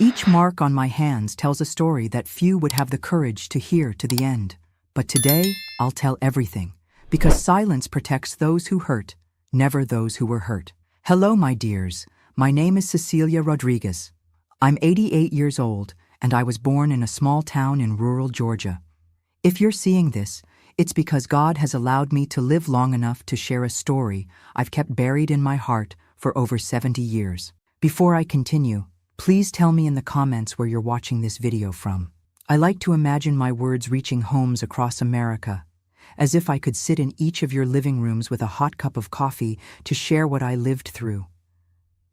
Each mark on my hands tells a story that few would have the courage to hear to the end. But today, I'll tell everything, because silence protects those who hurt, never those who were hurt. Hello, my dears. My name is Cecilia Rodriguez. I'm 88 years old, and I was born in a small town in rural Georgia. If you're seeing this, it's because God has allowed me to live long enough to share a story I've kept buried in my heart for over 70 years. Before I continue, please tell me in the comments where you're watching this video from. I like to imagine my words reaching homes across America, as if I could sit in each of your living rooms with a hot cup of coffee to share what I lived through.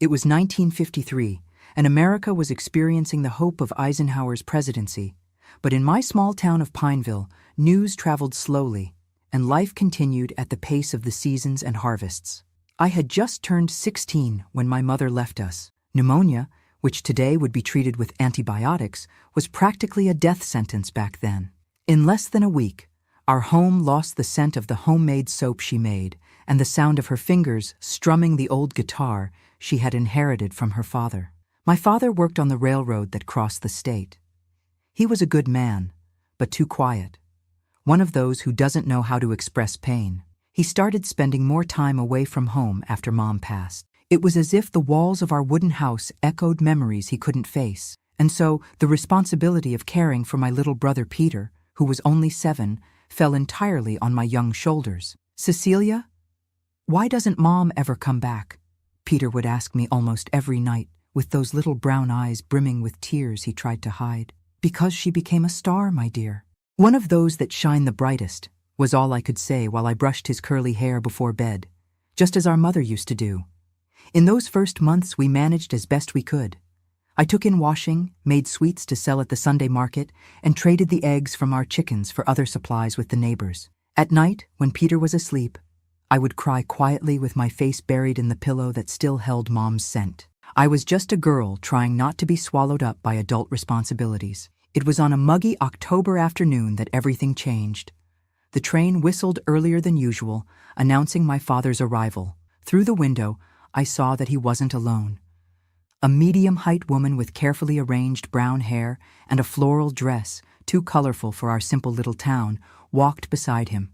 It was 1953, and America was experiencing the hope of Eisenhower's presidency. But in my small town of Pineville, news traveled slowly, and life continued at the pace of the seasons and harvests. I had just turned 16 when my mother left us. Pneumonia, which today would be treated with antibiotics, was practically a death sentence back then. In less than a week, our home lost the scent of the homemade soap she made and the sound of her fingers strumming the old guitar she had inherited from her father. My father worked on the railroad that crossed the state. He was a good man, but too quiet. One of those who doesn't know how to express pain. He started spending more time away from home after Mom passed. It was as if the walls of our wooden house echoed memories he couldn't face. And so the responsibility of caring for my little brother Peter, who was only 7, fell entirely on my young shoulders. "Cecilia, why doesn't Mom ever come back?" Peter would ask me almost every night, with those little brown eyes brimming with tears he tried to hide. "Because she became a star, my dear. One of those that shine the brightest," was all I could say while I brushed his curly hair before bed, just as our mother used to do. In those first months, we managed as best we could. I took in washing, made sweets to sell at the Sunday market, and traded the eggs from our chickens for other supplies with the neighbors. At night, when Peter was asleep, I would cry quietly with my face buried in the pillow that still held Mom's scent. I was just a girl trying not to be swallowed up by adult responsibilities. It was on a muggy October afternoon that everything changed. The train whistled earlier than usual, announcing my father's arrival. Through the window, I saw that he wasn't alone. A medium-height woman with carefully arranged brown hair and a floral dress, too colorful for our simple little town, walked beside him.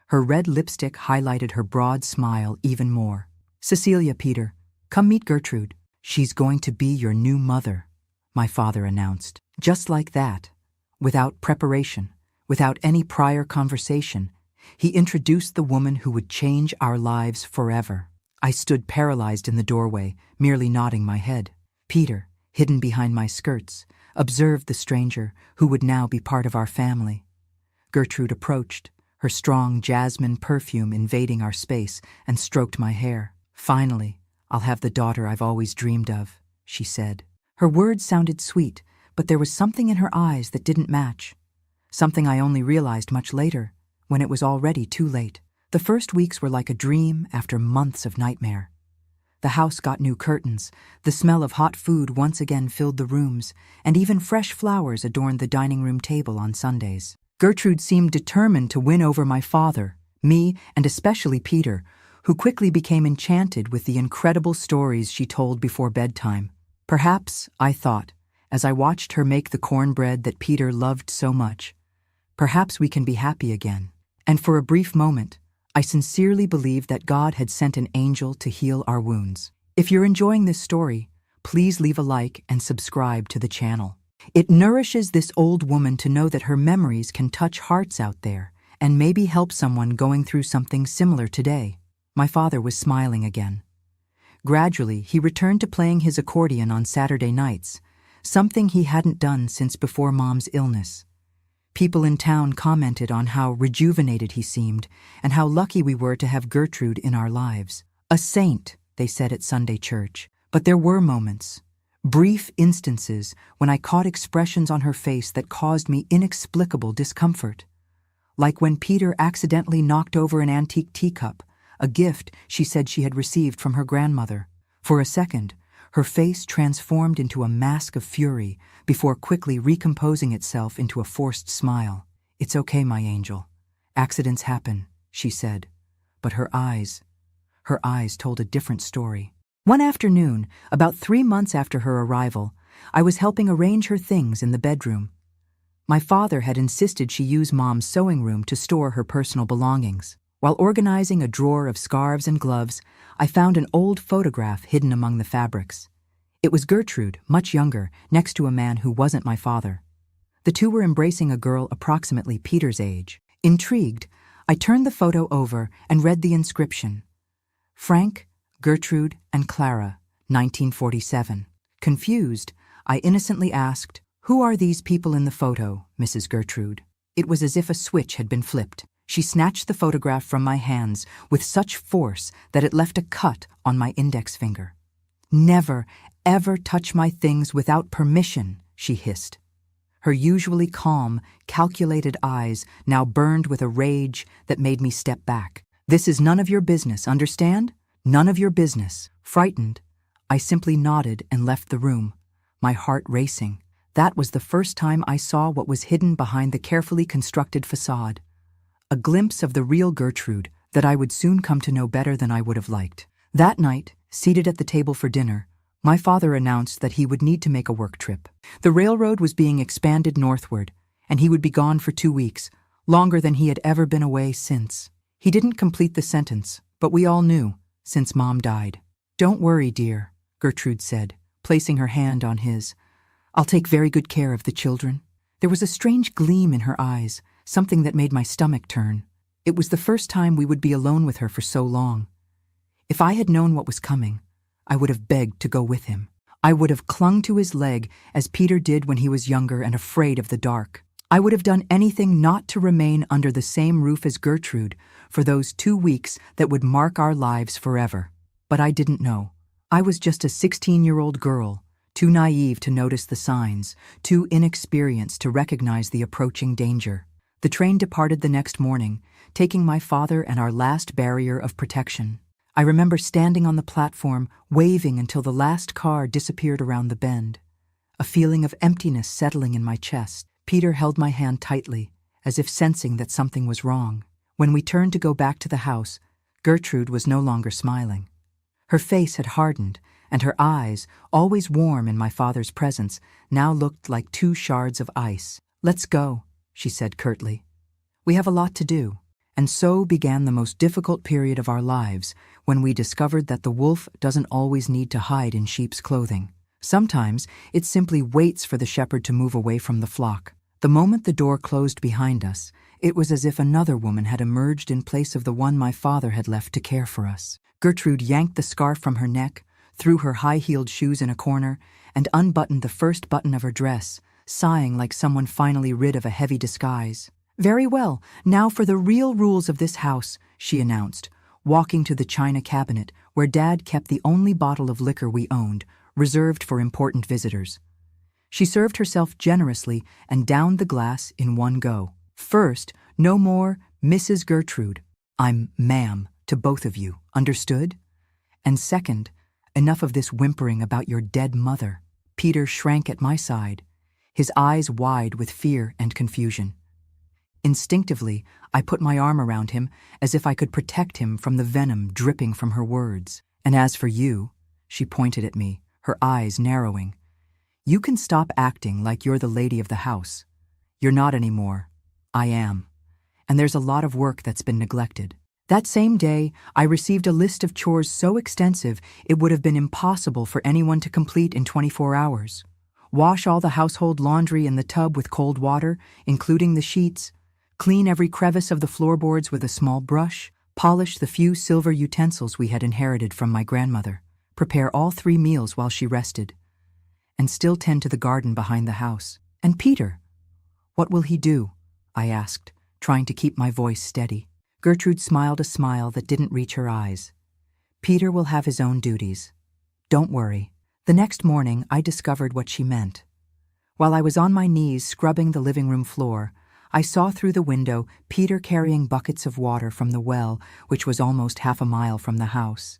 Her red lipstick highlighted her broad smile even more. "Cecilia, Peter, come meet Gertrude. She's going to be your new mother," my father announced. Just like that, without preparation, without any prior conversation, he introduced the woman who would change our lives forever. I stood paralyzed in the doorway, merely nodding my head. Peter, hidden behind my skirts, observed the stranger who would now be part of our family. Gertrude approached, her strong jasmine perfume invading our space, and stroked my hair. "Finally, I'll have the daughter I've always dreamed of," she said. Her words sounded sweet, but there was something in her eyes that didn't match. Something I only realized much later, when it was already too late. The first weeks were like a dream after months of nightmare. The house got new curtains, the smell of hot food once again filled the rooms, and even fresh flowers adorned the dining room table on Sundays. Gertrude seemed determined to win over my father, me, and especially Peter, who quickly became enchanted with the incredible stories she told before bedtime. Perhaps, I thought, as I watched her make the cornbread that Peter loved so much, perhaps we can be happy again. And for a brief moment, I sincerely believed that God had sent an angel to heal our wounds. If you're enjoying this story, please leave a like and subscribe to the channel. It nourishes this old woman to know that her memories can touch hearts out there and maybe help someone going through something similar today. My father was smiling again. Gradually, he returned to playing his accordion on Saturday nights, something he hadn't done since before Mom's illness. People in town commented on how rejuvenated he seemed and how lucky we were to have Gertrude in our lives. A saint, they said at Sunday church. But there were moments, brief instances, when I caught expressions on her face that caused me inexplicable discomfort. Like when Peter accidentally knocked over an antique teacup, a gift she said she had received from her grandmother. For a second, her face transformed into a mask of fury before quickly recomposing itself into a forced smile. "It's okay, my angel. Accidents happen," she said. But her eyes told a different story. One afternoon, about 3 months after her arrival, I was helping arrange her things in the bedroom. My father had insisted she use Mom's sewing room to store her personal belongings. While organizing a drawer of scarves and gloves, I found an old photograph hidden among the fabrics. It was Gertrude, much younger, next to a man who wasn't my father. The two were embracing a girl approximately Peter's age. Intrigued, I turned the photo over and read the inscription: Frank, Gertrude, and Clara, 1947. Confused, I innocently asked, "Who are these people in the photo, Mrs. Gertrude?" It was as if a switch had been flipped. She snatched the photograph from my hands with such force that it left a cut on my index finger. "Never, ever touch my things without permission," she hissed. Her usually calm, calculated eyes now burned with a rage that made me step back. "This is none of your business, understand? None of your business." Frightened, I simply nodded and left the room, my heart racing. That was the first time I saw what was hidden behind the carefully constructed facade. A glimpse of the real Gertrude that I would soon come to know better than I would have liked. That night, seated at the table for dinner, my father announced that he would need to make a work trip. The railroad was being expanded northward, and he would be gone for 2 weeks, longer than he had ever been away since. He didn't complete the sentence, but we all knew, since Mom died. "Don't worry, dear," Gertrude said, placing her hand on his. "I'll take very good care of the children." There was a strange gleam in her eyes, something that made my stomach turn. It was the first time we would be alone with her for so long. If I had known what was coming, I would have begged to go with him. I would have clung to his leg as Peter did when he was younger and afraid of the dark. I would have done anything not to remain under the same roof as Gertrude for those 2 weeks that would mark our lives forever. But I didn't know. I was just a 16-year-old girl, too naive to notice the signs, too inexperienced to recognize the approaching danger. The train departed the next morning, taking my father and our last barrier of protection. I remember standing on the platform, waving until the last car disappeared around the bend, a feeling of emptiness settling in my chest. Peter held my hand tightly, as if sensing that something was wrong. When we turned to go back to the house, Gertrude was no longer smiling. Her face had hardened, and her eyes, always warm in my father's presence, now looked like 2 shards of ice. "Let's go," she said curtly. "We have a lot to do." And so began the most difficult period of our lives, when we discovered that the wolf doesn't always need to hide in sheep's clothing. Sometimes it simply waits for the shepherd to move away from the flock. The moment the door closed behind us, it was as if another woman had emerged in place of the one my father had left to care for us. Gertrude yanked the scarf from her neck, threw her high-heeled shoes in a corner, and unbuttoned the first button of her dress, sighing like someone finally rid of a heavy disguise. "Very well, now for the real rules of this house," she announced, walking to the china cabinet where Dad kept the only bottle of liquor we owned, reserved for important visitors. She served herself generously and downed the glass in one go. "First, no more Mrs. Gertrude. I'm ma'am to both of you, understood? And second, enough of this whimpering about your dead mother." Peter shrank at my side, his eyes wide with fear and confusion. Instinctively, I put my arm around him as if I could protect him from the venom dripping from her words. "And as for you," she pointed at me, her eyes narrowing, "you can stop acting like you're the lady of the house. You're not anymore. I am. And there's a lot of work that's been neglected." That same day, I received a list of chores so extensive it would have been impossible for anyone to complete in 24 hours. Wash all the household laundry in the tub with cold water, including the sheets, clean every crevice of the floorboards with a small brush, polish the few silver utensils we had inherited from my grandmother, prepare all 3 meals while she rested, and still tend to the garden behind the house. "And Peter, what will he do?" I asked, trying to keep my voice steady. Gertrude smiled a smile that didn't reach her eyes. "Peter will have his own duties. Don't worry." The next morning, I discovered what she meant. While I was on my knees scrubbing the living room floor, I saw through the window Peter carrying buckets of water from the well, which was almost half a mile from the house.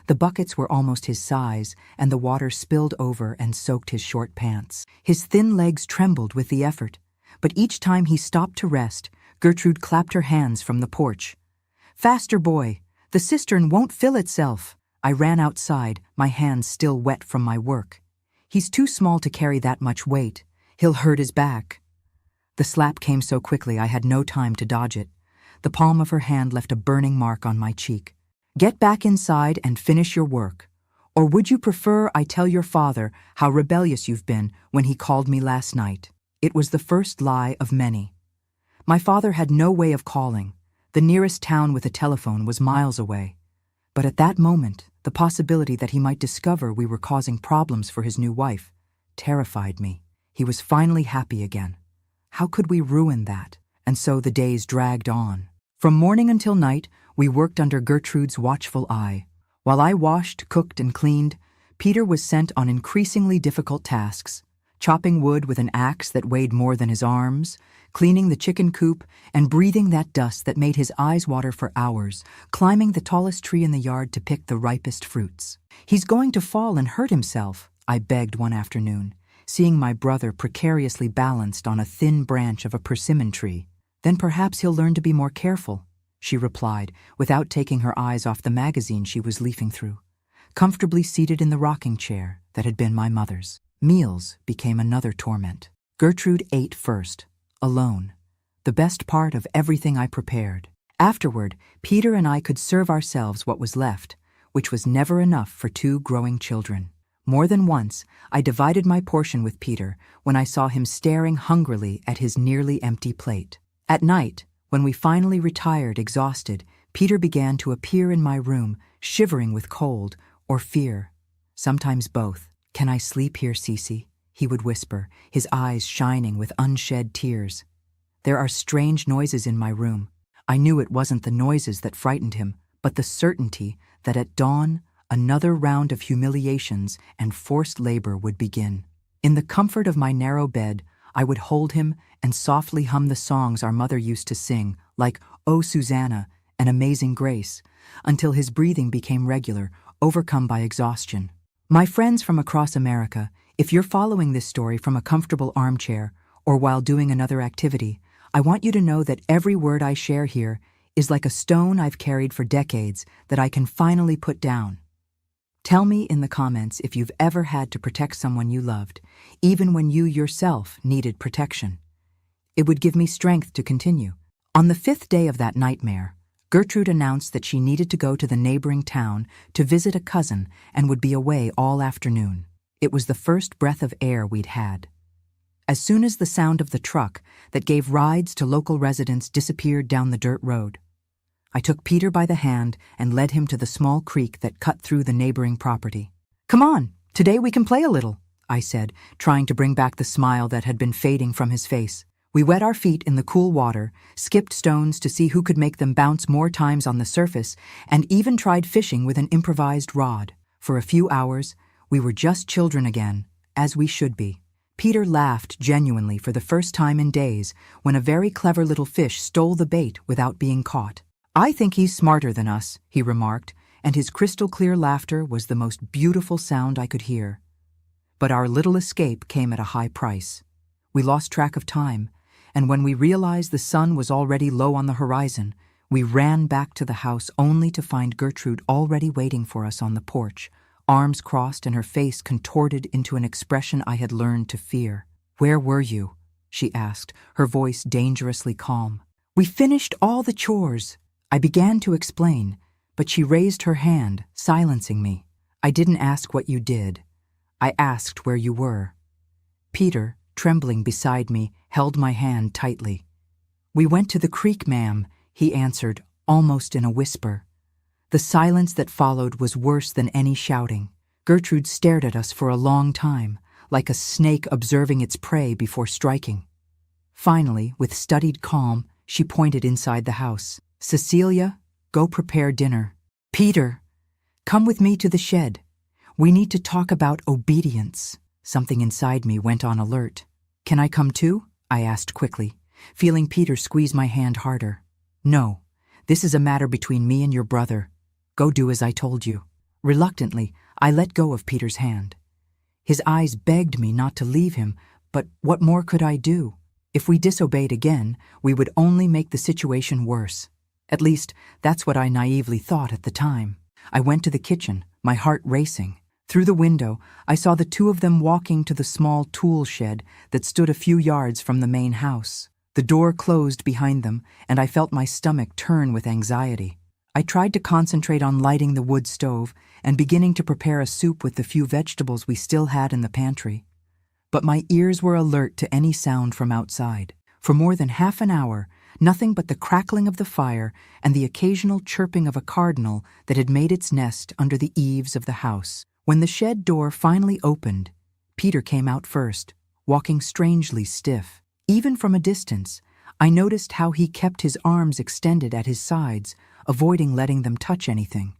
The buckets were almost his size, and the water spilled over and soaked his short pants. His thin legs trembled with the effort, but each time he stopped to rest, Gertrude clapped her hands from the porch. "Faster, boy! The cistern won't fill itself!" I ran outside, my hands still wet from my work. He's too small to carry that much weight. He'll hurt his back. The slap came so quickly I had no time to dodge it. The palm of her hand left a burning mark on my cheek. Get back inside and finish your work. Or would you prefer I tell your father how rebellious you've been when he called me last night? It was the first lie of many. My father had no way of calling. The nearest town with a telephone was miles away. But at that moment, the possibility that he might discover we were causing problems for his new wife terrified me. He was finally happy again. How could we ruin that? And so the days dragged on. From morning until night, we worked under Gertrude's watchful eye. While I washed, cooked, and cleaned, Peter was sent on increasingly difficult tasks, chopping wood with an axe that weighed more than his arms, cleaning the chicken coop, and breathing that dust that made his eyes water for hours, climbing the tallest tree in the yard to pick the ripest fruits. He's going to fall and hurt himself, I begged one afternoon, seeing my brother precariously balanced on a thin branch of a persimmon tree. Then perhaps he'll learn to be more careful, she replied, without taking her eyes off the magazine she was leafing through, comfortably seated in the rocking chair that had been my mother's. Meals became another torment. Gertrude ate first, alone, the best part of everything I prepared. Afterward, Peter and I could serve ourselves what was left, which was never enough for two growing children. More than once, I divided my portion with Peter when I saw him staring hungrily at his nearly empty plate. At night, when we finally retired exhausted, Peter began to appear in my room, shivering with cold or fear, sometimes both. "Can I sleep here, Cece?" he would whisper, his eyes shining with unshed tears. There are strange noises in my room. I knew it wasn't the noises that frightened him, but the certainty that at dawn, another round of humiliations and forced labor would begin. In the comfort of my narrow bed, I would hold him and softly hum the songs our mother used to sing, like "Oh, Susanna" and "Amazing Grace," until his breathing became regular, overcome by exhaustion. My friends from across America, if you're following this story from a comfortable armchair or while doing another activity, I want you to know that every word I share here is like a stone I've carried for decades that I can finally put down. Tell me in the comments if you've ever had to protect someone you loved, even when you yourself needed protection. It would give me strength to continue. On the 5th day of that nightmare, Gertrude announced that she needed to go to the neighboring town to visit a cousin and would be away all afternoon. It was the first breath of air we'd had. As soon as the sound of the truck that gave rides to local residents disappeared down the dirt road, I took Peter by the hand and led him to the small creek that cut through the neighboring property. "Come on, today we can play a little," I said, trying to bring back the smile that had been fading from his face. We wet our feet in the cool water, skipped stones to see who could make them bounce more times on the surface, and even tried fishing with an improvised rod. For a few hours, we were just children again, as we should be. Peter laughed genuinely for the first time in days when a very clever little fish stole the bait without being caught. "I think he's smarter than us," he remarked, and his crystal-clear laughter was the most beautiful sound I could hear. But our little escape came at a high price. We lost track of time, and when we realized the sun was already low on the horizon, we ran back to the house only to find Gertrude already waiting for us on the porch, arms crossed and her face contorted into an expression I had learned to fear. "Where were you?" she asked, her voice dangerously calm. "We finished all the chores," I began to explain, but she raised her hand, silencing me. "I didn't ask what you did. I asked where you were." Peter, trembling beside me, held my hand tightly. "We went to the creek, ma'am," he answered, almost in a whisper. The silence that followed was worse than any shouting. Gertrude stared at us for a long time, like a snake observing its prey before striking. Finally, with studied calm, she pointed inside the house. "Cecilia, go prepare dinner. Peter, come with me to the shed. We need to talk about obedience." Something inside me went on alert. "Can I come too?" I asked quickly, feeling Peter squeeze my hand harder. "No, this is a matter between me and your brother. Go do as I told you." Reluctantly, I let go of Peter's hand. His eyes begged me not to leave him, but what more could I do? If we disobeyed again, we would only make the situation worse. At least, that's what I naively thought at the time. I went to the kitchen, my heart racing. Through the window, I saw the two of them walking to the small tool shed that stood a few yards from the main house. The door closed behind them, and I felt my stomach turn with anxiety. I tried to concentrate on lighting the wood stove and beginning to prepare a soup with the few vegetables we still had in the pantry. But my ears were alert to any sound from outside. For more than half an hour, nothing but the crackling of the fire and the occasional chirping of a cardinal that had made its nest under the eaves of the house. When the shed door finally opened, Peter came out first, walking strangely stiff. Even from a distance, I noticed how he kept his arms extended at his sides, avoiding letting them touch anything.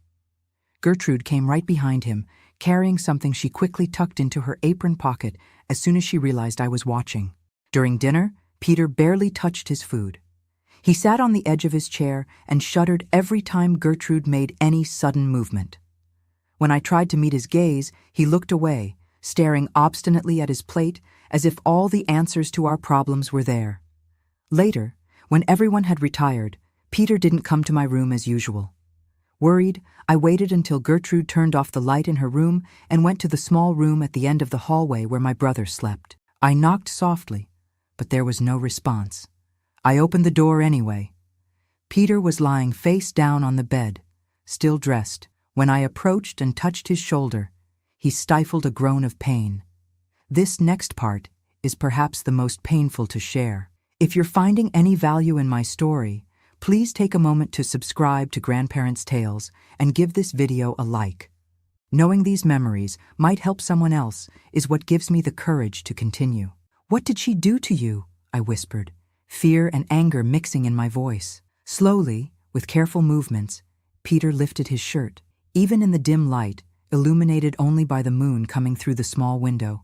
Gertrude came right behind him, carrying something she quickly tucked into her apron pocket as soon as she realized I was watching. During dinner, Peter barely touched his food. He sat on the edge of his chair and shuddered every time Gertrude made any sudden movement. When I tried to meet his gaze, he looked away, staring obstinately at his plate as if all the answers to our problems were there. Later, when everyone had retired, Peter didn't come to my room as usual. Worried, I waited until Gertrude turned off the light in her room and went to the small room at the end of the hallway where my brother slept. I knocked softly, but there was no response. I opened the door anyway. Peter was lying face down on the bed, still dressed. When I approached and touched his shoulder, he stifled a groan of pain. This next part is perhaps the most painful to share. If you're finding any value in my story, please take a moment to subscribe to Grandparents' Tales and give this video a like. Knowing these memories might help someone else is what gives me the courage to continue. "What did she do to you?" I whispered, fear and anger mixing in my voice. Slowly, with careful movements, Peter lifted his shirt. Even in the dim light, illuminated only by the moon coming through the small window,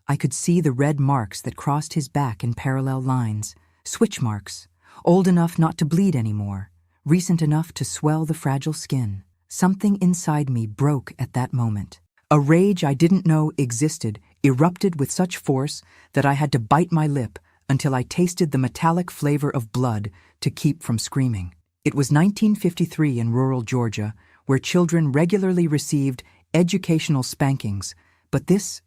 I could see the red marks that crossed his back in parallel lines, switch marks, old enough not to bleed anymore, recent enough to swell the fragile skin. Something inside me broke at that moment. A rage I didn't know existed erupted with such force that I had to bite my lip until I tasted the metallic flavor of blood to keep from screaming. It was 1953 in rural Georgia, where children regularly received educational spankings, but this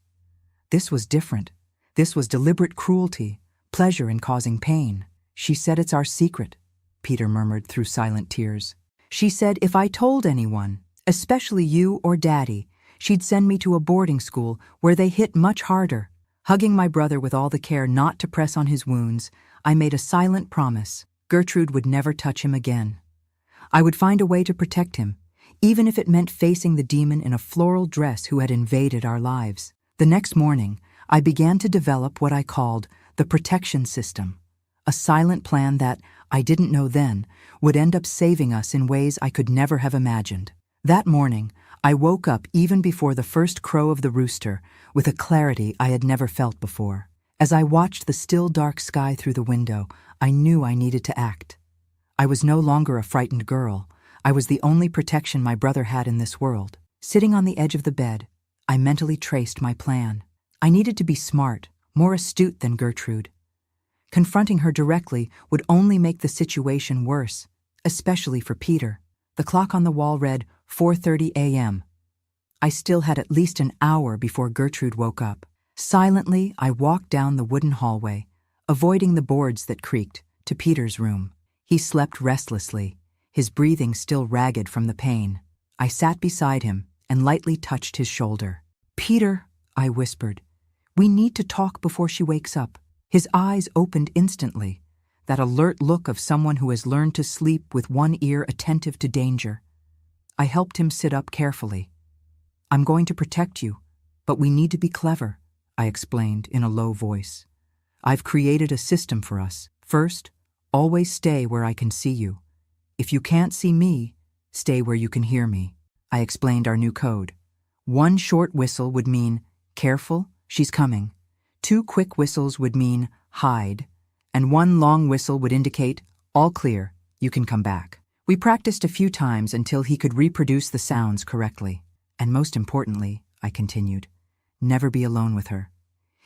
was different. This was deliberate cruelty, pleasure in causing pain. "She said it's our secret," Peter murmured through silent tears. "She said if I told anyone, especially you or Daddy, she'd send me to a boarding school where they hit much harder." Hugging my brother with all the care not to press on his wounds, I made a silent promise. Gertrude would never touch him again. I would find a way to protect him, even if it meant facing the demon in a floral dress who had invaded our lives. The next morning, I began to develop what I called the protection system, a silent plan that, I didn't know then, would end up saving us in ways I could never have imagined. That morning, I woke up even before the first crow of the rooster with a clarity I had never felt before. As I watched the still dark sky through the window, I knew I needed to act. I was no longer a frightened girl. I was the only protection my brother had in this world. Sitting on the edge of the bed, I mentally traced my plan. I needed to be smart, more astute than Gertrude. Confronting her directly would only make the situation worse, especially for Peter. The clock on the wall read 4:30 a.m. I still had at least an hour before Gertrude woke up. Silently, I walked down the wooden hallway, avoiding the boards that creaked, to Peter's room. He slept restlessly, his breathing still ragged from the pain. I sat beside him and lightly touched his shoulder. "Peter," I whispered, "we need to talk before she wakes up." His eyes opened instantly, that alert look of someone who has learned to sleep with one ear attentive to danger. I helped him sit up carefully. "I'm going to protect you, but we need to be clever," I explained in a low voice. "I've created a system for us. First, always stay where I can see you. If you can't see me, stay where you can hear me." I explained our new code. One short whistle would mean, "Careful, she's coming." 2 quick whistles would mean, "Hide." And 1 long whistle would indicate, "All clear, you can come back." We practiced a few times until he could reproduce the sounds correctly. "And most importantly," I continued, "never be alone with her.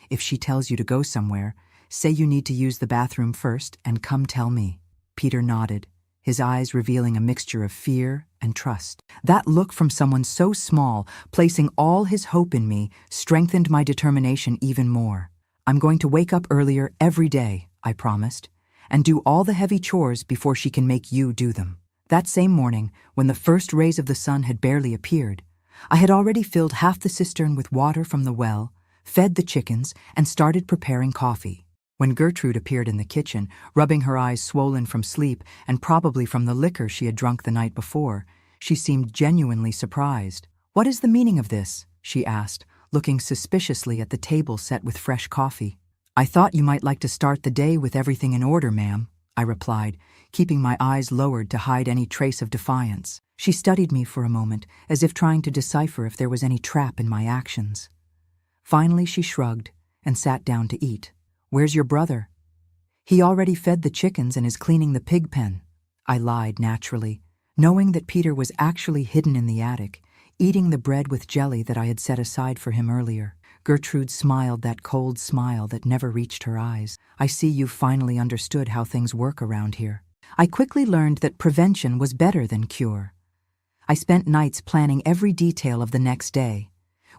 If she tells you to go somewhere, say you need to use the bathroom first and come tell me." Peter nodded, his eyes revealing a mixture of fear and trust. That look from someone so small, placing all his hope in me, strengthened my determination even more. I'm going to wake up earlier every day, I promised, and do all the heavy chores before she can make you do them. That same morning, when the first rays of the sun had barely appeared, I had already filled half the cistern with water from the well, fed the chickens, and started preparing coffee. When Gertrude appeared in the kitchen, rubbing her eyes swollen from sleep and probably from the liquor she had drunk the night before, she seemed genuinely surprised. "What is the meaning of this?" she asked, looking suspiciously at the table set with fresh coffee. "I thought you might like to start the day with everything in order, ma'am," I replied, keeping my eyes lowered to hide any trace of defiance. She studied me for a moment, as if trying to decipher if there was any trap in my actions. Finally, she shrugged and sat down to eat. "Where's your brother?" "He already fed the chickens and is cleaning the pig pen," I lied naturally, knowing that Peter was actually hidden in the attic, eating the bread with jelly that I had set aside for him earlier. Gertrude smiled that cold smile that never reached her eyes. "I see you've finally understood how things work around here." I quickly learned that prevention was better than cure. I spent nights planning every detail of the next day,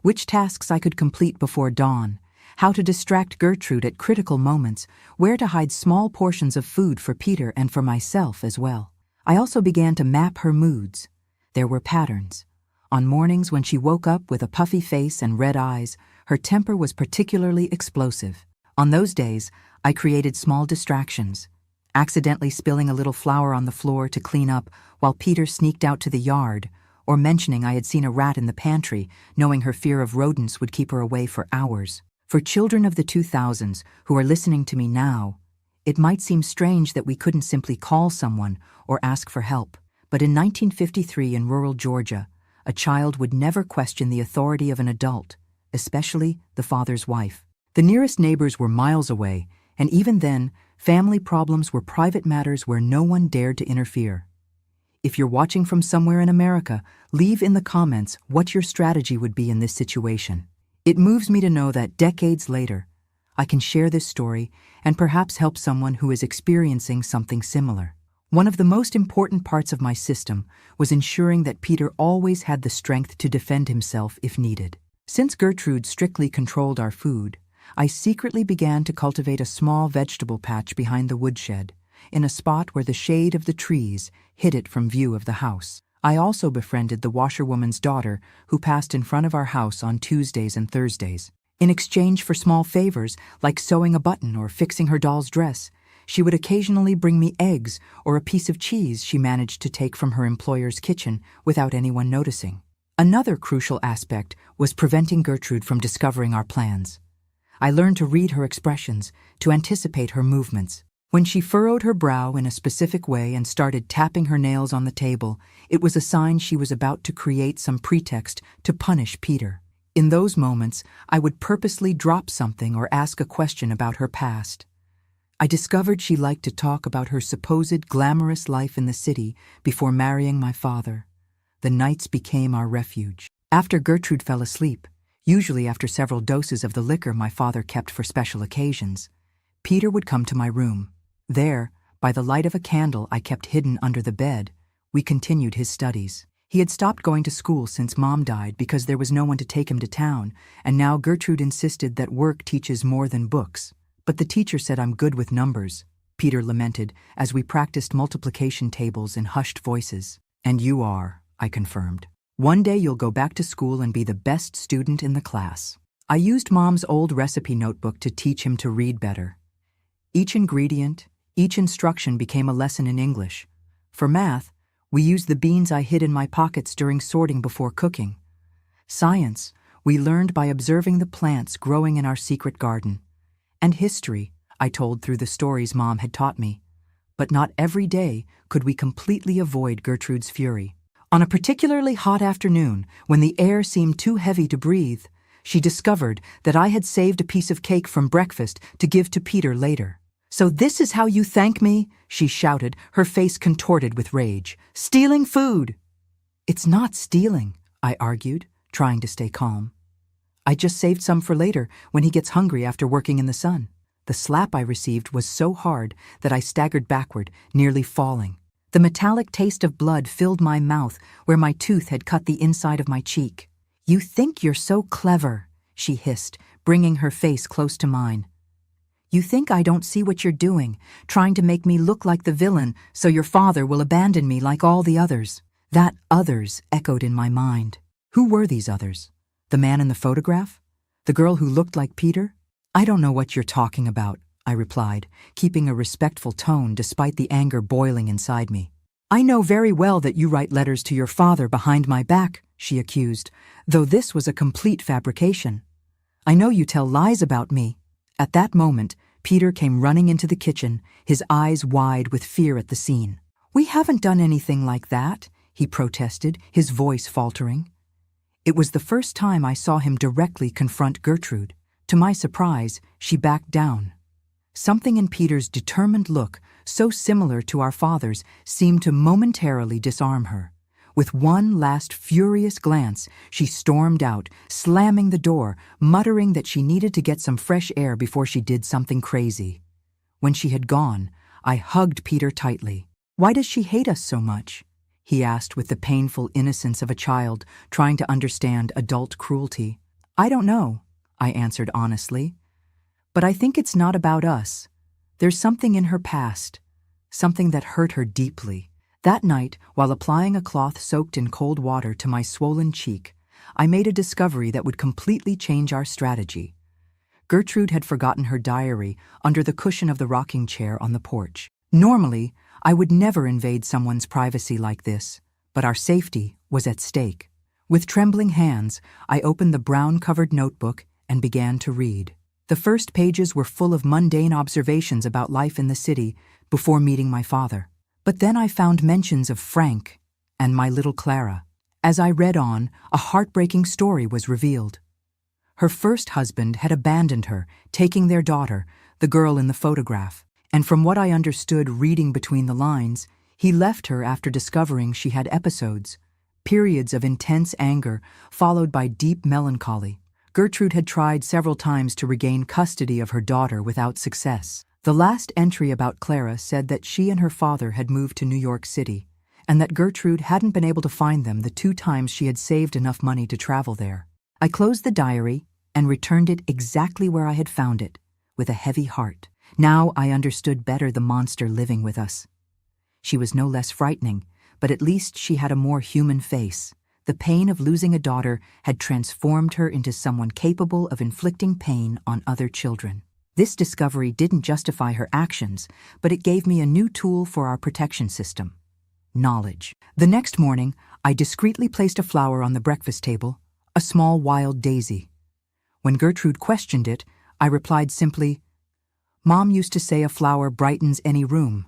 which tasks I could complete before dawn, how to distract Gertrude at critical moments, where to hide small portions of food for Peter and for myself as well. I also began to map her moods. There were patterns. On mornings when she woke up with a puffy face and red eyes, her temper was particularly explosive. On those days, I created small distractions, accidentally spilling a little flour on the floor to clean up while Peter sneaked out to the yard, or mentioning I had seen a rat in the pantry, knowing her fear of rodents would keep her away for hours. For children of the 2000s who are listening to me now, it might seem strange that we couldn't simply call someone or ask for help. But in 1953 in rural Georgia, a child would never question the authority of an adult, especially the father's wife. The nearest neighbors were miles away, and even then, family problems were private matters where no one dared to interfere. If you're watching from somewhere in America, leave in the comments what your strategy would be in this situation. It moves me to know that decades later, I can share this story and perhaps help someone who is experiencing something similar. One of the most important parts of my system was ensuring that Peter always had the strength to defend himself if needed. Since Gertrude strictly controlled our food, I secretly began to cultivate a small vegetable patch behind the woodshed, in a spot where the shade of the trees hid it from view of the house. I also befriended the washerwoman's daughter who passed in front of our house on Tuesdays and Thursdays. In exchange for small favors like sewing a button or fixing her doll's dress, she would occasionally bring me eggs or a piece of cheese she managed to take from her employer's kitchen without anyone noticing. Another crucial aspect was preventing Gertrude from discovering our plans. I learned to read her expressions, to anticipate her movements. When she furrowed her brow in a specific way and started tapping her nails on the table, it was a sign she was about to create some pretext to punish Peter. In those moments, I would purposely drop something or ask a question about her past. I discovered she liked to talk about her supposed glamorous life in the city before marrying my father. The nights became our refuge. After Gertrude fell asleep, usually after several doses of the liquor my father kept for special occasions, Peter would come to my room. There, by the light of a candle I kept hidden under the bed, we continued his studies. He had stopped going to school since Mom died because there was no one to take him to town, and now Gertrude insisted that work teaches more than books. "But the teacher said I'm good with numbers," Peter lamented as we practiced multiplication tables in hushed voices. "And you are," I confirmed. "One day you'll go back to school and be the best student in the class." I used Mom's old recipe notebook to teach him to read better. Each ingredient, each instruction became a lesson in English. For math, we used the beans I hid in my pockets during sorting before cooking. Science, we learned by observing the plants growing in our secret garden. And history, I told through the stories Mom had taught me. But not every day could we completely avoid Gertrude's fury. On a particularly hot afternoon, when the air seemed too heavy to breathe, she discovered that I had saved a piece of cake from breakfast to give to Peter later. "So this is how you thank me?" she shouted, her face contorted with rage. "Stealing food!" "It's not stealing," I argued, trying to stay calm. "I just saved some for later when he gets hungry after working in the sun." The slap I received was so hard that I staggered backward, nearly falling. The metallic taste of blood filled my mouth where my tooth had cut the inside of my cheek. "You think you're so clever," she hissed, bringing her face close to mine. "You think I don't see what you're doing, trying to make me look like the villain so your father will abandon me like all the others." That others echoed in my mind. Who were these others? The man in the photograph? The girl who looked like Peter? "I don't know what you're talking about," I replied, keeping a respectful tone despite the anger boiling inside me. "I know very well that you write letters to your father behind my back," she accused, though this was a complete fabrication. "I know you tell lies about me." At that moment, Peter came running into the kitchen, his eyes wide with fear at the scene. "We haven't done anything like that," he protested, his voice faltering. It was the first time I saw him directly confront Gertrude. To my surprise, she backed down. Something in Peter's determined look, so similar to our father's, seemed to momentarily disarm her. With one last furious glance, she stormed out, slamming the door, muttering that she needed to get some fresh air before she did something crazy. When she had gone, I hugged Peter tightly. "Why does she hate us so much?" he asked with the painful innocence of a child trying to understand adult cruelty. "I don't know," I answered honestly. "But I think it's not about us. There's something in her past, something that hurt her deeply." That night, while applying a cloth soaked in cold water to my swollen cheek, I made a discovery that would completely change our strategy. Gertrude had forgotten her diary under the cushion of the rocking chair on the porch. Normally, I would never invade someone's privacy like this, but our safety was at stake. With trembling hands, I opened the brown-covered notebook and began to read. The first pages were full of mundane observations about life in the city before meeting my father. But then I found mentions of Frank and my little Clara. As I read on, a heartbreaking story was revealed. Her first husband had abandoned her, taking their daughter, the girl in the photograph. And from what I understood reading between the lines, he left her after discovering she had episodes, periods of intense anger followed by deep melancholy. Gertrude had tried several times to regain custody of her daughter without success. The last entry about Clara said that she and her father had moved to New York City, and that Gertrude hadn't been able to find them the 2 times she had saved enough money to travel there. I closed the diary and returned it exactly where I had found it, with a heavy heart. Now I understood better the monster living with us. She was no less frightening, but at least she had a more human face. The pain of losing a daughter had transformed her into someone capable of inflicting pain on other children. This discovery didn't justify her actions, but it gave me a new tool for our protection system: knowledge. The next morning, I discreetly placed a flower on the breakfast table, a small wild daisy. When Gertrude questioned it, I replied simply, "Mom used to say a flower brightens any room.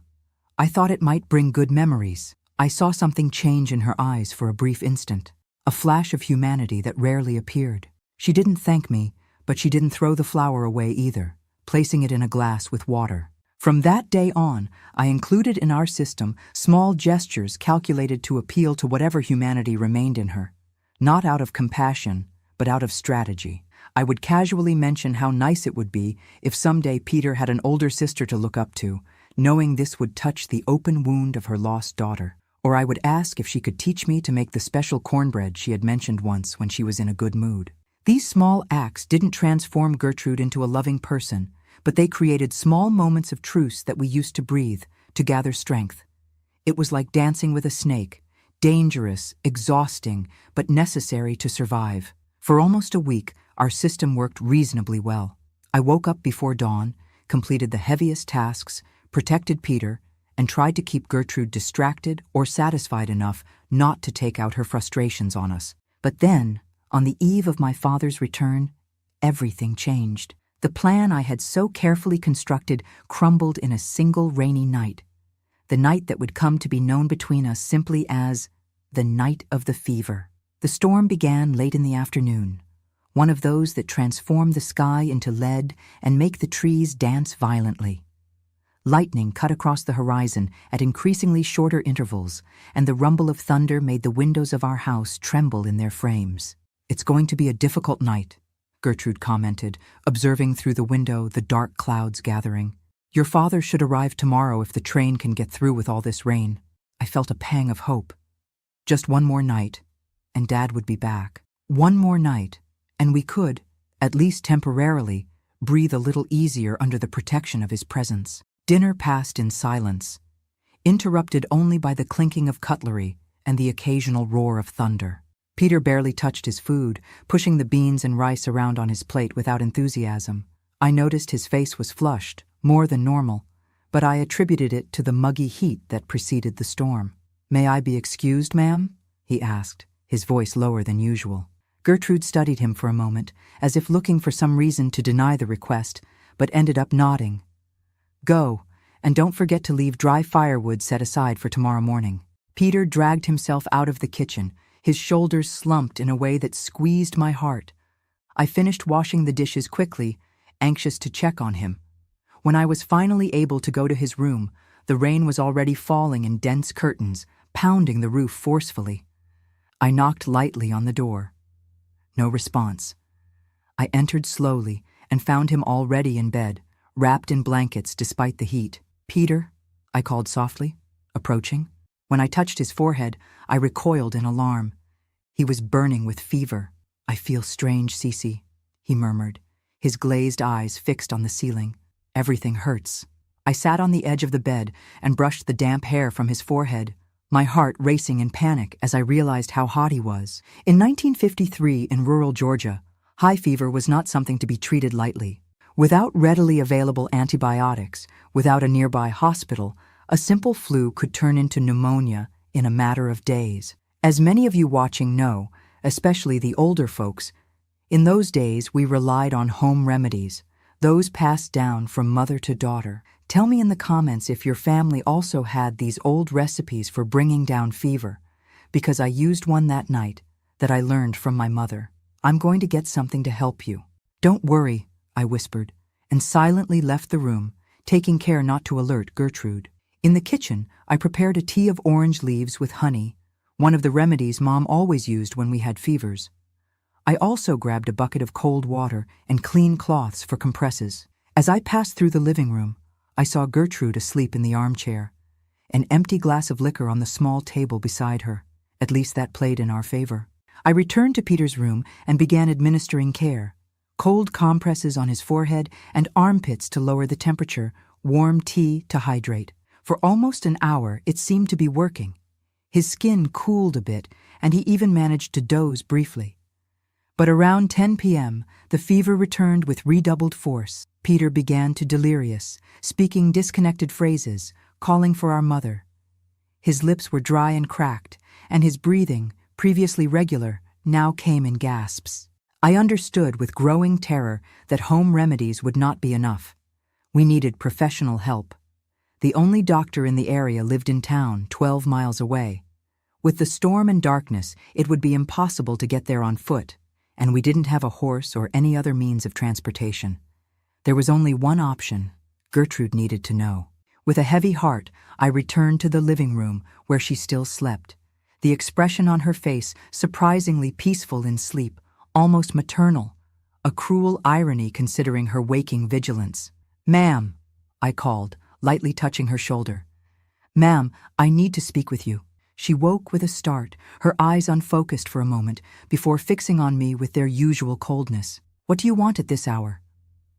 I thought it might bring good memories." I saw something change in her eyes for a brief instant, a flash of humanity that rarely appeared. She didn't thank me, but she didn't throw the flower away either, placing it in a glass with water. From that day on, I included in our system small gestures calculated to appeal to whatever humanity remained in her. Not out of compassion, but out of strategy. I would casually mention how nice it would be if someday Peter had an older sister to look up to, knowing this would touch the open wound of her lost daughter. Or I would ask if she could teach me to make the special cornbread she had mentioned once when she was in a good mood. These small acts didn't transform Gertrude into a loving person, but they created small moments of truce that we used to breathe, to gather strength. It was like dancing with a snake, dangerous, exhausting, but necessary to survive. For almost a week, our system worked reasonably well. I woke up before dawn, completed the heaviest tasks, protected Peter, and tried to keep Gertrude distracted or satisfied enough not to take out her frustrations on us. But then, on the eve of my father's return, everything changed. The plan I had so carefully constructed crumbled in a single rainy night. The night that would come to be known between us simply as the night of the fever. The storm began late in the afternoon, one of those that transform the sky into lead and make the trees dance violently. Lightning cut across the horizon at increasingly shorter intervals, and the rumble of thunder made the windows of our house tremble in their frames. "It's going to be a difficult night," Gertrude commented, observing through the window the dark clouds gathering. "Your father should arrive tomorrow if the train can get through with all this rain." I felt a pang of hope. Just one more night, and Dad would be back. One more night, and we could, at least temporarily, breathe a little easier under the protection of his presence. Dinner passed in silence, interrupted only by the clinking of cutlery and the occasional roar of thunder. Peter barely touched his food, pushing the beans and rice around on his plate without enthusiasm. I noticed his face was flushed, more than normal, but I attributed it to the muggy heat that preceded the storm. "May I be excused, ma'am?" he asked, his voice lower than usual. Gertrude studied him for a moment, as if looking for some reason to deny the request, but ended up nodding. "Go, and don't forget to leave dry firewood set aside for tomorrow morning." Peter dragged himself out of the kitchen, his shoulders slumped in a way that squeezed my heart. I finished washing the dishes quickly, anxious to check on him. When I was finally able to go to his room, the rain was already falling in dense curtains, pounding the roof forcefully. I knocked lightly on the door. No response. I entered slowly and found him already in bed, wrapped in blankets despite the heat. "Peter," I called softly, approaching. When I touched his forehead, I recoiled in alarm. He was burning with fever. "I feel strange, Cece," he murmured, his glazed eyes fixed on the ceiling. "Everything hurts." I sat on the edge of the bed and brushed the damp hair from his forehead, my heart racing in panic as I realized how hot he was. In 1953, in rural Georgia, high fever was not something to be treated lightly. Without readily available antibiotics, without a nearby hospital, a simple flu could turn into pneumonia in a matter of days. As many of you watching know, especially the older folks, in those days we relied on home remedies, those passed down from mother to daughter. Tell me in the comments if your family also had these old recipes for bringing down fever, because I used one that night that I learned from my mother. "I'm going to get something to help you." "Don't worry," I whispered, and silently left the room, taking care not to alert Gertrude. In the kitchen, I prepared a tea of orange leaves with honey, one of the remedies Mom always used when we had fevers. I also grabbed a bucket of cold water and clean cloths for compresses. As I passed through the living room, I saw Gertrude asleep in the armchair, an empty glass of liquor on the small table beside her. At least that played in our favor. I returned to Peter's room and began administering care. Cold compresses on his forehead and armpits to lower the temperature, warm tea to hydrate. For almost an hour, it seemed to be working. His skin cooled a bit, and he even managed to doze briefly. But around 10 p.m., the fever returned with redoubled force. Peter began to delirious, speaking disconnected phrases, calling for our mother. His lips were dry and cracked, and his breathing, previously regular, now came in gasps. I understood with growing terror that home remedies would not be enough. We needed professional help. The only doctor in the area lived in town, 12 miles away. With the storm and darkness, it would be impossible to get there on foot, and we didn't have a horse or any other means of transportation. There was only one option. Gertrude needed to know. With a heavy heart, I returned to the living room where she still slept, the expression on her face surprisingly peaceful in sleep, almost maternal, a cruel irony considering her waking vigilance. "Ma'am," I called, lightly touching her shoulder. "Ma'am, I need to speak with you." She woke with a start, her eyes unfocused for a moment, before fixing on me with their usual coldness. "What do you want at this hour?"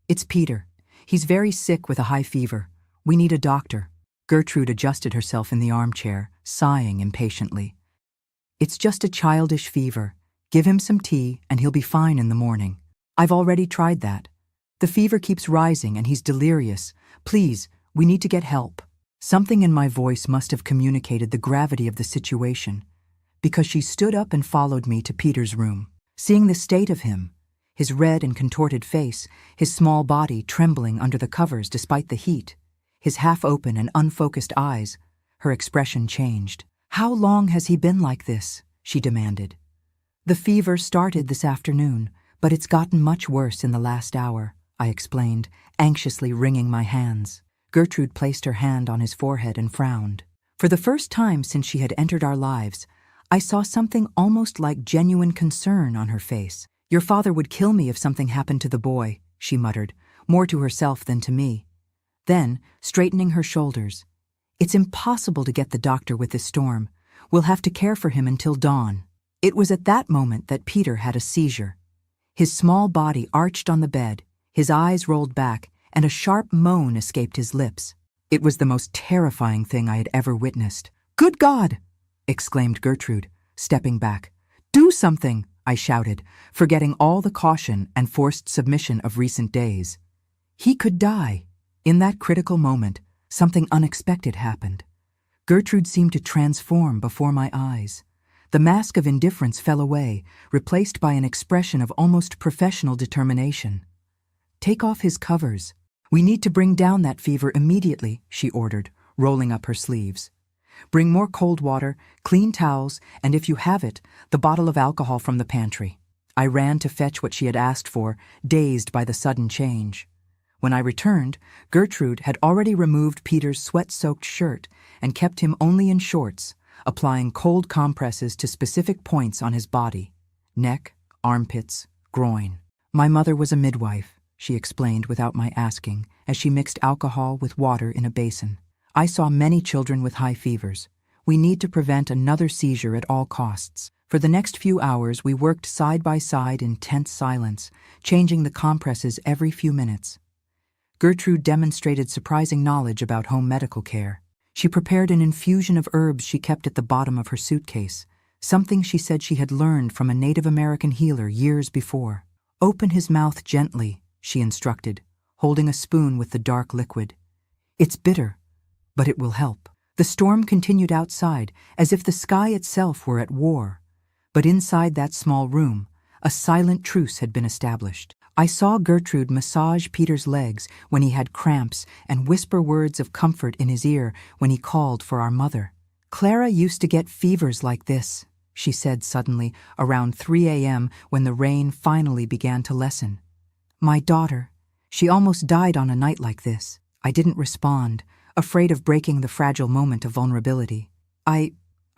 "It's Peter. He's very sick with a high fever. We need a doctor." Gertrude adjusted herself in the armchair, sighing impatiently. "It's just a childish fever. Give him some tea and he'll be fine in the morning." "I've already tried that. The fever keeps rising and he's delirious. Please, we need to get help." Something in my voice must have communicated the gravity of the situation, because she stood up and followed me to Peter's room. Seeing the state of him, his red and contorted face, his small body trembling under the covers despite the heat, his half-open and unfocused eyes, her expression changed. "How long has he been like this?" she demanded. "The fever started this afternoon, but it's gotten much worse in the last hour," I explained, anxiously wringing my hands. Gertrude placed her hand on his forehead and frowned. For the first time since she had entered our lives, I saw something almost like genuine concern on her face. "Your father would kill me if something happened to the boy," she muttered, more to herself than to me. Then, straightening her shoulders, "It's impossible to get the doctor with this storm. We'll have to care for him until dawn." It was at that moment that Peter had a seizure. His small body arched on the bed, his eyes rolled back, and a sharp moan escaped his lips. It was the most terrifying thing I had ever witnessed. "Good God!" exclaimed Gertrude, stepping back. "Do something!" I shouted, forgetting all the caution and forced submission of recent days. He could die. In that critical moment, something unexpected happened. Gertrude seemed to transform before my eyes. The mask of indifference fell away, replaced by an expression of almost professional determination. "Take off his covers. We need to bring down that fever immediately," she ordered, rolling up her sleeves. "Bring more cold water, clean towels, and if you have it, the bottle of alcohol from the pantry." I ran to fetch what she had asked for, dazed by the sudden change. When I returned, Gertrude had already removed Peter's sweat-soaked shirt and kept him only in shorts, applying cold compresses to specific points on his body: neck, armpits, groin. "My mother was a midwife," she explained without my asking, as she mixed alcohol with water in a basin. "I saw many children with high fevers. We need to prevent another seizure at all costs." For the next few hours, we worked side by side in tense silence, changing the compresses every few minutes. Gertrude demonstrated surprising knowledge about home medical care. She prepared an infusion of herbs she kept at the bottom of her suitcase, something she said she had learned from a Native American healer years before. "Open his mouth gently," she instructed, holding a spoon with the dark liquid. "It's bitter, but it will help." The storm continued outside, as if the sky itself were at war. But inside that small room, a silent truce had been established. I saw Gertrude massage Peter's legs when he had cramps and whisper words of comfort in his ear when he called for our mother. "Clara used to get fevers like this," she said suddenly, around 3 a.m. when the rain finally began to lessen. "My daughter, she almost died on a night like this." I didn't respond, afraid of breaking the fragile moment of vulnerability. I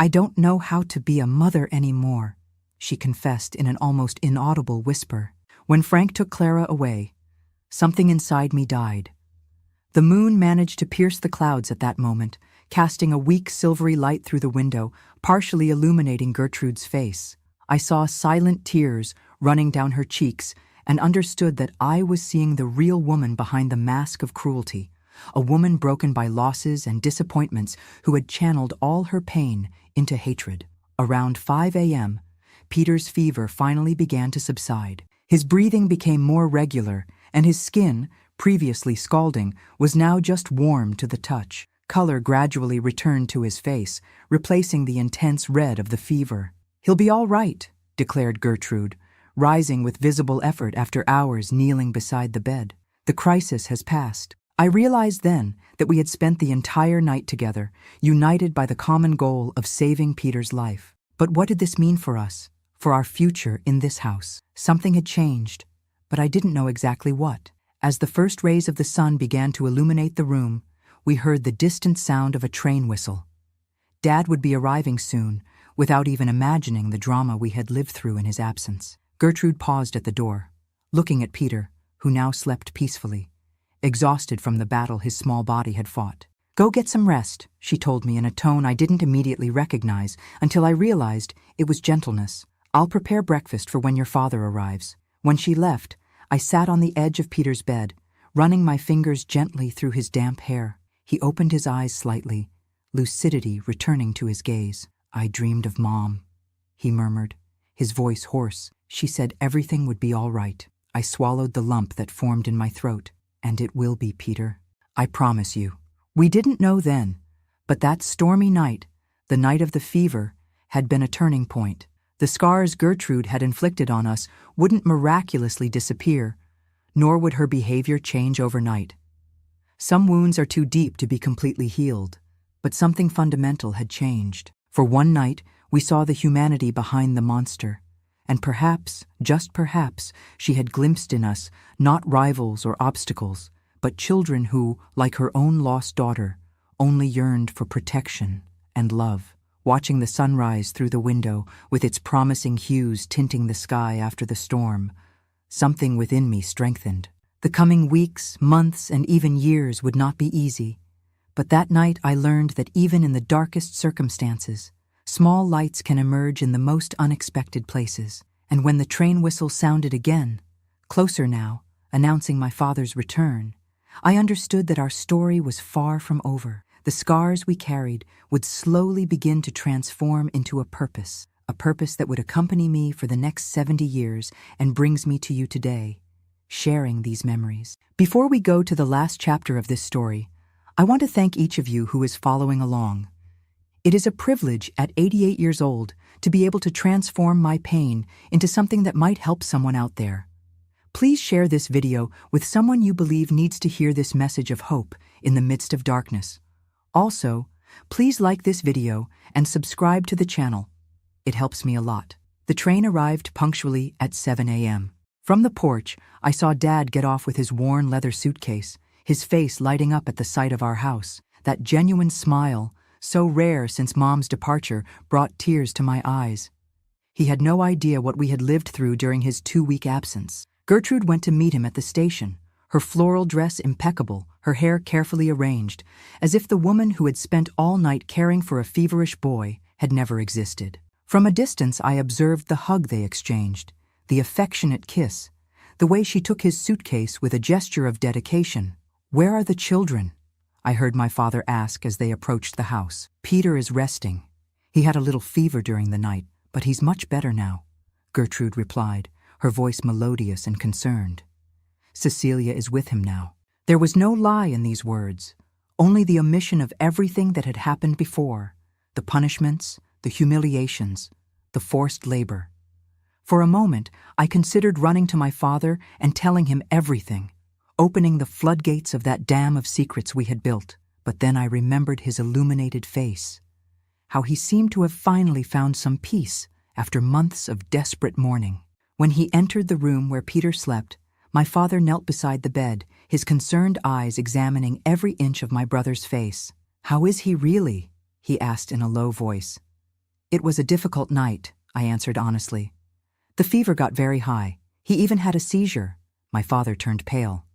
don't know how to be a mother anymore," she confessed in an almost inaudible whisper. When Frank took Clara away, something inside me died. The moon managed to pierce the clouds at that moment, casting a weak silvery light through the window, partially illuminating Gertrude's face. I saw silent tears running down her cheeks and understood that I was seeing the real woman behind the mask of cruelty, a woman broken by losses and disappointments who had channeled all her pain into hatred. Around 5 a.m., Peter's fever finally began to subside. His breathing became more regular, and his skin, previously scalding, was now just warm to the touch. Color gradually returned to his face, replacing the intense red of the fever. "He'll be all right," declared Gertrude, rising with visible effort after hours kneeling beside the bed. "The crisis has passed." I realized then that we had spent the entire night together, united by the common goal of saving Peter's life. But what did this mean for us? For our future in this house? Something had changed, but I didn't know exactly what. As the first rays of the sun began to illuminate the room, we heard the distant sound of a train whistle. Dad would be arriving soon, without even imagining the drama we had lived through in his absence. Gertrude paused at the door, looking at Peter, who now slept peacefully, exhausted from the battle his small body had fought. "Go get some rest," she told me in a tone I didn't immediately recognize until I realized it was gentleness. "I'll prepare breakfast for when your father arrives." When she left, I sat on the edge of Peter's bed, running my fingers gently through his damp hair. He opened his eyes slightly, lucidity returning to his gaze. "I dreamed of Mom," he murmured, his voice hoarse. "She said everything would be all right." I swallowed the lump that formed in my throat. "And it will be, Peter. I promise you." We didn't know then, but that stormy night, the night of the fever, had been a turning point. The scars Gertrude had inflicted on us wouldn't miraculously disappear, nor would her behavior change overnight. Some wounds are too deep to be completely healed, but something fundamental had changed. For one night, we saw the humanity behind the monster, and perhaps, just perhaps, she had glimpsed in us not rivals or obstacles, but children who, like her own lost daughter, only yearned for protection and love. Watching the sunrise through the window, with its promising hues tinting the sky after the storm, something within me strengthened. The coming weeks, months, and even years would not be easy, But that night I learned that even in the darkest circumstances, small lights can emerge in the most unexpected places. And when the train whistle sounded again, closer now, announcing my father's return, I understood that our story was far from over. The scars we carried would slowly begin to transform into a purpose that would accompany me for the next 70 years and brings me to you today, sharing these memories. Before we go to the last chapter of this story, I want to thank each of you who is following along. It is a privilege at 88 years old to be able to transform my pain into something that might help someone out there. Please share this video with someone you believe needs to hear this message of hope in the midst of darkness. Also, please like this video and subscribe to the channel. It helps me a lot. The train arrived punctually at 7 a.m. From the porch, I saw Dad get off with his worn leather suitcase, his face lighting up at the sight of our house. That genuine smile, so rare since Mom's departure, brought tears to my eyes. He had no idea what we had lived through during his 2-week absence. Gertrude went to meet him at the station, her floral dress impeccable, her hair carefully arranged, as if the woman who had spent all night caring for a feverish boy had never existed. From a distance I observed the hug they exchanged, the affectionate kiss, the way she took his suitcase with a gesture of dedication. "Where are the children?" I heard my father ask as they approached the house. "Peter is resting. He had a little fever during the night, but he's much better now," Gertrude replied, her voice melodious and concerned. "Cecilia is with him now." There was no lie in these words, only the omission of everything that had happened before, the punishments, the humiliations, the forced labor. For a moment, I considered running to my father and telling him everything, opening the floodgates of that dam of secrets we had built. But then I remembered his illuminated face, how he seemed to have finally found some peace after months of desperate mourning. When he entered the room where Peter slept, my father knelt beside the bed, his concerned eyes examining every inch of my brother's face. "How is he really?" he asked in a low voice. "It was a difficult night," I answered honestly. "The fever got very high. He even had a seizure." My father turned pale.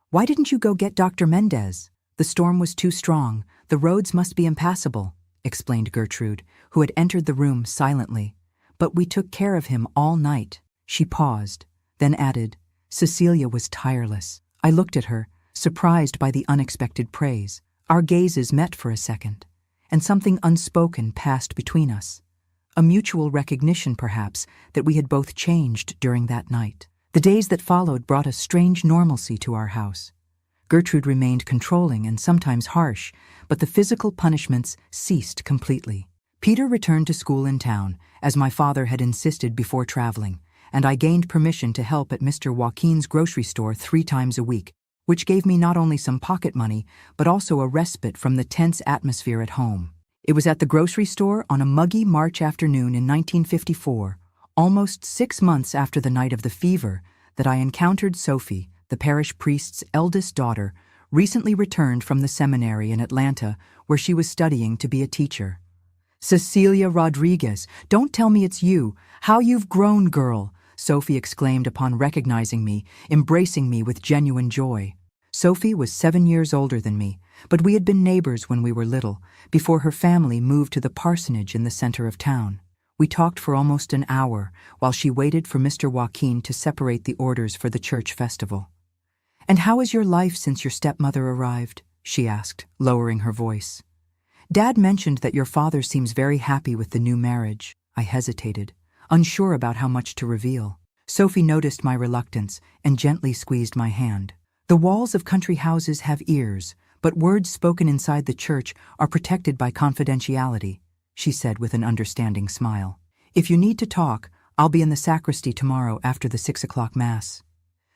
"Why didn't you go get Dr. Mendez?" "The storm was too strong. The roads must be impassable," explained Gertrude, who had entered the room silently. "But we took care of him all night." She paused, then added, "Cecilia was tireless." I looked at her, surprised by the unexpected praise. Our gazes met for a second, and something unspoken passed between us. A mutual recognition, perhaps, that we had both changed during that night. The days that followed brought a strange normalcy to our house. Gertrude remained controlling and sometimes harsh, but the physical punishments ceased completely. Peter returned to school in town, as my father had insisted before traveling, and I gained permission to help at Mr. Joaquin's grocery store 3 times a week, which gave me not only some pocket money, but also a respite from the tense atmosphere at home. It was at the grocery store on a muggy March afternoon in 1954, almost 6 months after the night of the fever, that I encountered Sophie, the parish priest's eldest daughter, recently returned from the seminary in Atlanta, where she was studying to be a teacher. "Cecilia Rodriguez, don't tell me it's you. How you've grown, girl," Sophie exclaimed upon recognizing me, embracing me with genuine joy. Sophie was 7 years older than me, but we had been neighbors when we were little, before her family moved to the parsonage in the center of town. We talked for almost an hour while she waited for Mr. Joaquin to separate the orders for the church festival. "And how is your life since your stepmother arrived?" she asked, lowering her voice. "Dad mentioned that your father seems very happy with the new marriage." I hesitated, unsure about how much to reveal. Sophie noticed my reluctance and gently squeezed my hand. "The walls of country houses have ears, but words spoken inside the church are protected by confidentiality," she said with an understanding smile. "If you need to talk, I'll be in the sacristy tomorrow after the 6 o'clock Mass."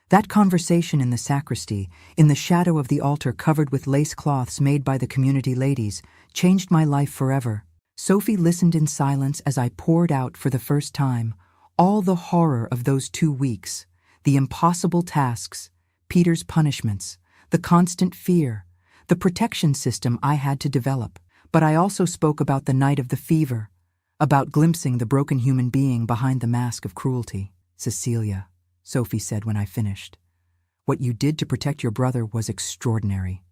That conversation in the sacristy, in the shadow of the altar covered with lace cloths made by the community ladies, changed my life forever. Sophie listened in silence as I poured out for the first time all the horror of those 2 weeks, the impossible tasks, Peter's punishments, the constant fear, the protection system I had to develop. But I also spoke about the night of the fever, about glimpsing the broken human being behind the mask of cruelty. "Cecilia," Sophie said when I finished, "what you did to protect your brother was extraordinary.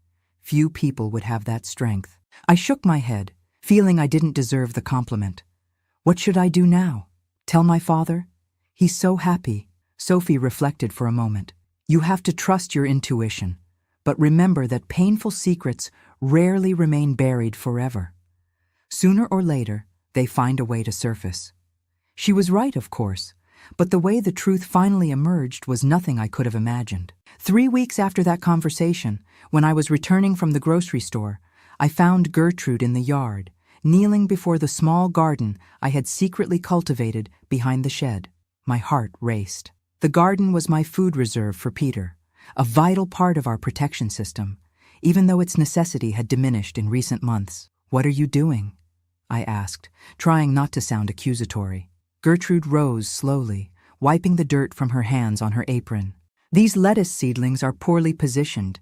Few people would have that strength. I shook my head, feeling I didn't deserve the compliment. What should I do now? Tell my father? He's so happy. Sophie reflected for a moment. You have to trust your intuition, but remember that painful secrets rarely remain buried forever. Sooner or later, they find a way to surface. She was right, of course, but the way the truth finally emerged was nothing I could have imagined. 3 weeks after that conversation, when I was returning from the grocery store, I found Gertrude in the yard, kneeling before the small garden I had secretly cultivated behind the shed. My heart raced. The garden was my food reserve for Peter, a vital part of our protection system, even though its necessity had diminished in recent months. "What are you doing?" I asked, trying not to sound accusatory. Gertrude rose slowly, wiping the dirt from her hands on her apron. "These lettuce seedlings are poorly positioned.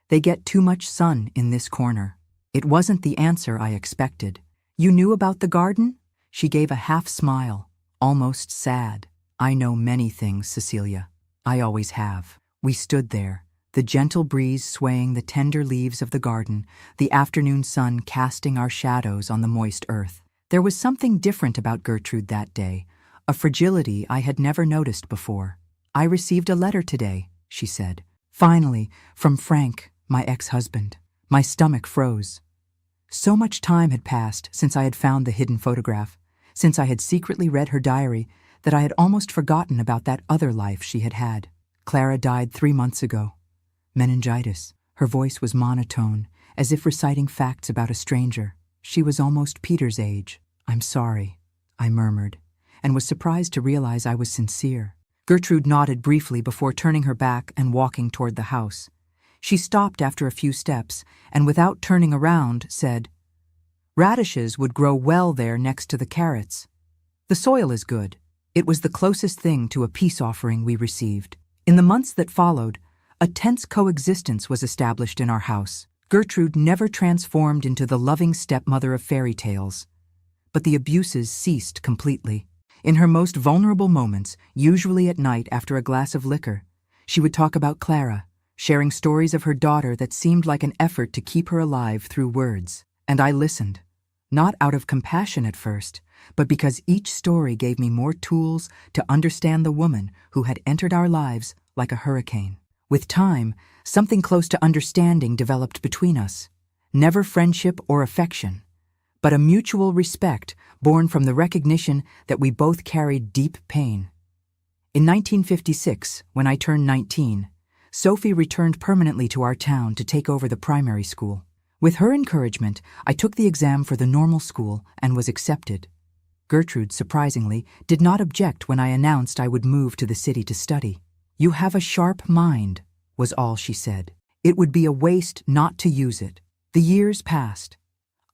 They get too much sun in this corner." It wasn't the answer I expected. "You knew about the garden?" She gave a half smile, almost sad. "I know many things, Cecilia. I always have." We stood there, the gentle breeze swaying the tender leaves of the garden, the afternoon sun casting our shadows on the moist earth. There was something different about Gertrude that day, a fragility I had never noticed before. "I received a letter today," she said. "Finally, from Frank, my ex-husband." My stomach froze. So much time had passed since I had found the hidden photograph, since I had secretly read her diary, that I had almost forgotten about that other life she had had. "Clara died 3 months ago. Meningitis." Her voice was monotone, as if reciting facts about a stranger. She was almost Peter's age. "I'm sorry," I murmured, and was surprised to realize I was sincere. Gertrude nodded briefly before turning her back and walking toward the house. She stopped after a few steps, and without turning around, said, "Radishes would grow well there next to the carrots. The soil is good." It was the closest thing to a peace offering we received. In the months that followed, a tense coexistence was established in our house. Gertrude never transformed into the loving stepmother of fairy tales, but the abuses ceased completely. In her most vulnerable moments, usually at night after a glass of liquor, she would talk about Clara, sharing stories of her daughter that seemed like an effort to keep her alive through words. And I listened, not out of compassion at first, but because each story gave me more tools to understand the woman who had entered our lives like a hurricane. With time, something close to understanding developed between us. Never friendship or affection, but a mutual respect born from the recognition that we both carried deep pain. In 1956, when I turned 19, Sophie returned permanently to our town to take over the primary school. With her encouragement, I took the exam for the normal school and was accepted. Gertrude, surprisingly, did not object when I announced I would move to the city to study. "You have a sharp mind," was all she said. "It would be a waste not to use it." The years passed.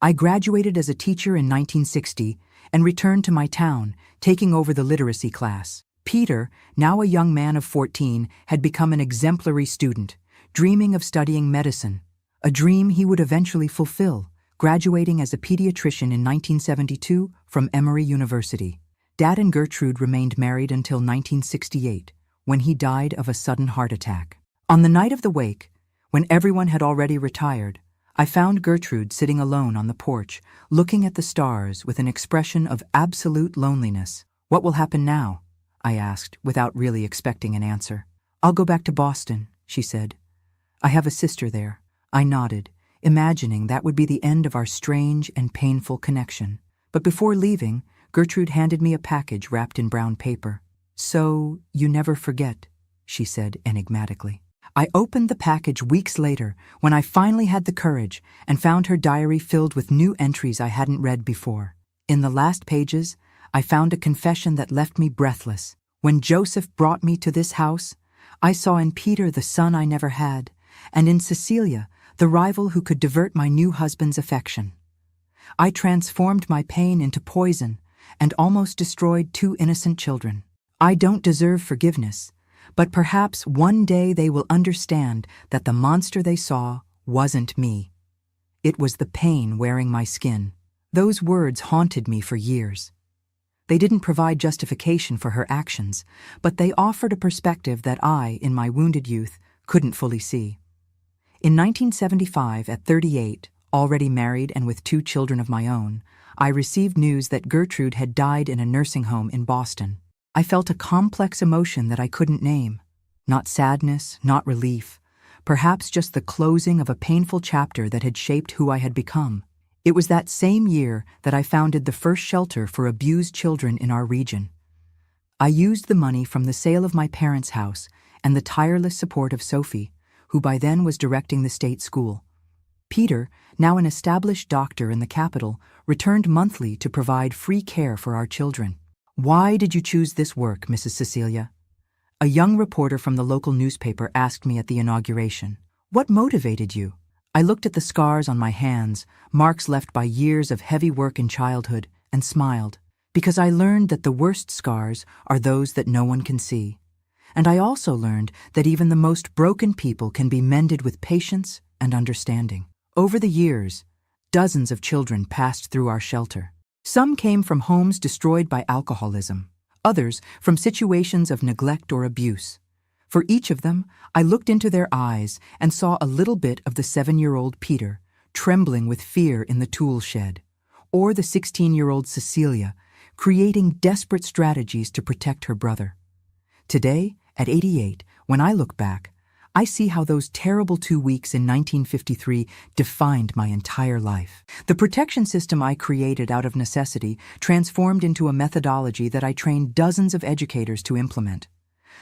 I graduated as a teacher in 1960 and returned to my town, taking over the literacy class. Peter, now a young man of 14, had become an exemplary student, dreaming of studying medicine, a dream he would eventually fulfill, graduating as a pediatrician in 1972 from Emory University. Dad and Gertrude remained married until 1968, when he died of a sudden heart attack. On the night of the wake, when everyone had already retired, I found Gertrude sitting alone on the porch, looking at the stars with an expression of absolute loneliness. "What will happen now?" I asked, without really expecting an answer. "I'll go back to Boston," she said. "I have a sister there." I nodded, imagining that would be the end of our strange and painful connection. But before leaving, Gertrude handed me a package wrapped in brown paper. "So, you never forget," she said enigmatically. I opened the package weeks later when I finally had the courage and found her diary filled with new entries I hadn't read before. In the last pages, I found a confession that left me breathless. "When Joseph brought me to this house, I saw in Peter the son I never had, and in Cecilia the rival who could divert my new husband's affection. I transformed my pain into poison and almost destroyed 2 innocent children. I don't deserve forgiveness, but perhaps one day they will understand that the monster they saw wasn't me. It was the pain wearing my skin." Those words haunted me for years. They didn't provide justification for her actions, but they offered a perspective that I, in my wounded youth, couldn't fully see. In 1975, at 38, already married and with 2 children of my own, I received news that Gertrude had died in a nursing home in Boston. I felt a complex emotion that I couldn't name. Not sadness, not relief, perhaps just the closing of a painful chapter that had shaped who I had become. It was that same year that I founded the first shelter for abused children in our region. I used the money from the sale of my parents' house and the tireless support of Sophie, who by then was directing the state school. Peter, now an established doctor in the capital, returned monthly to provide free care for our children. "Why did you choose this work, Mrs. Cecilia?" A young reporter from the local newspaper asked me at the inauguration. "What motivated you?" I looked at the scars on my hands, marks left by years of heavy work in childhood, and smiled. Because I learned that the worst scars are those that no one can see. And I also learned that even the most broken people can be mended with patience and understanding. Over the years, dozens of children passed through our shelter. Some came from homes destroyed by alcoholism, others from situations of neglect or abuse. For each of them, I looked into their eyes and saw a little bit of the 7-year-old Peter, trembling with fear in the tool shed, or the 16-year-old Cecilia, creating desperate strategies to protect her brother. Today, at 88, when I look back, I see how those terrible 2 weeks in 1953 defined my entire life. The protection system I created out of necessity transformed into a methodology that I trained dozens of educators to implement.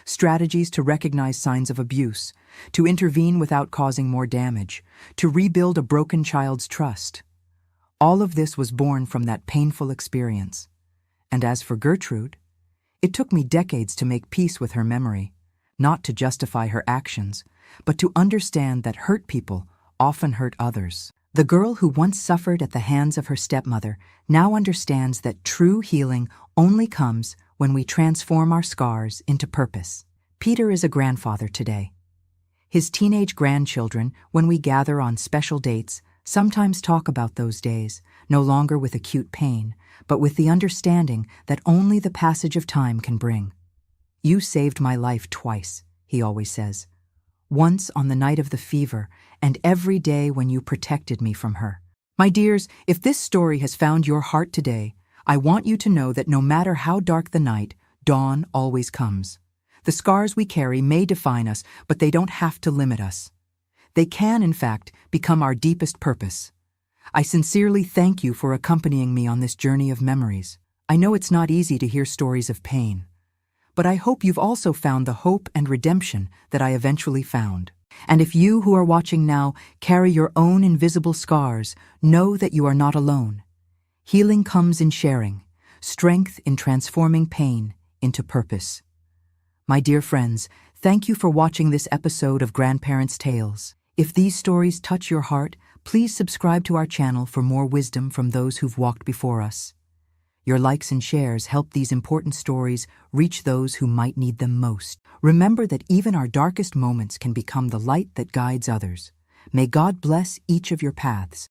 Strategies to recognize signs of abuse, to intervene without causing more damage, to rebuild a broken child's trust. All of this was born from that painful experience. And as for Gertrude, it took me decades to make peace with her memory, not to justify her actions, but to understand that hurt people often hurt others. The girl who once suffered at the hands of her stepmother now understands that true healing only comes when we transform our scars into purpose. Peter is a grandfather today. His teenage grandchildren, when we gather on special dates, sometimes talk about those days, no longer with acute pain, but with the understanding that only the passage of time can bring. "You saved my life twice," he always says. "Once on the night of the fever, and every day when you protected me from her." My dears, if this story has found your heart today, I want you to know that no matter how dark the night, dawn always comes. The scars we carry may define us, but they don't have to limit us. They can, in fact, become our deepest purpose. I sincerely thank you for accompanying me on this journey of memories. I know it's not easy to hear stories of pain, but I hope you've also found the hope and redemption that I eventually found. And if you who are watching now carry your own invisible scars, know that you are not alone. Healing comes in sharing, strength in transforming pain into purpose. My dear friends, thank you for watching this episode of Grandparents' Tales. If these stories touch your heart, please subscribe to our channel for more wisdom from those who've walked before us. Your likes and shares help these important stories reach those who might need them most. Remember that even our darkest moments can become the light that guides others. May God bless each of your paths.